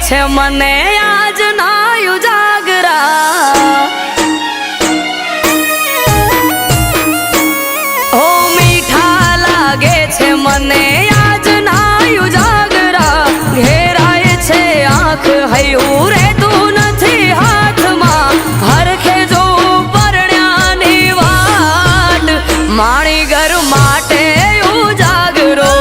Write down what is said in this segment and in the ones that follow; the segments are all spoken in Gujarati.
છે મને આજ ના ઉજાગરા ઓ મીઠા લાગે છે મને આજ ના ઉજાગરા ઘેરાય છે આંખ હૈયું રહેતું નથી હાથમાં હરખે જો પરણ્યાની વાટ માણી ઘર માટે ઉજાગરો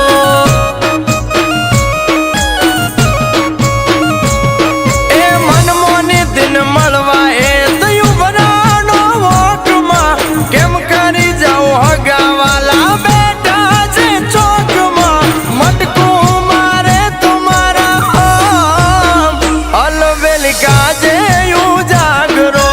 મળવા એ તયું બનાનો વોકમાં કેમ કરી જાઉં હગાવાલા બેઠા છે ચોકમાં મટકું મારે તમારા અલવેલ કાજે ઉજાગરો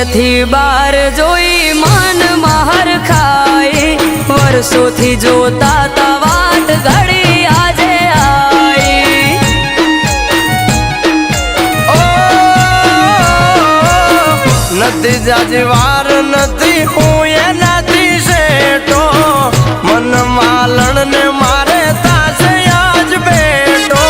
થી બાર જોઈ મન મહર ખાય વર્ષોથી જોતા તા વાત ઘડી આજે આઈ નથી જાજવાર નથી હું એનાથી શેઠો મન માલણ ને મારે તાસે આજ બેઠો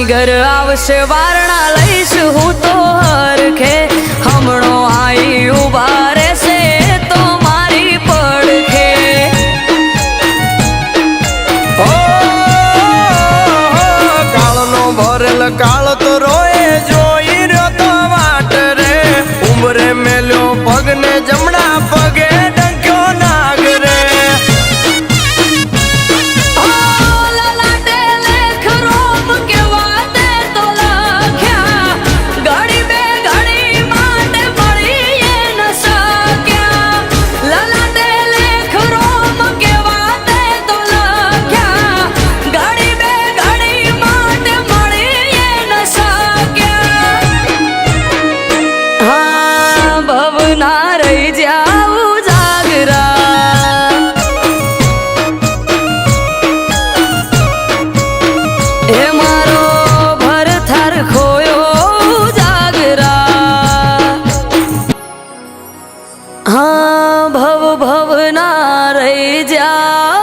ઘર આવશે વારણા લઈશ હું તો હરખે હમણો આઈ ઉભા રહેશે તો મારી પડખે કાળનો ભરેલ કાળ તો રોએ જોઈ રહ્યો તો વાટ રે ઉંબરે મેલ્યો પગને જમણા પગે ડંક્યો નાગ રે લલાટે લેખ રોમ કેવા તે તો લખ્યા હા ભવ ભવ ના રહી જા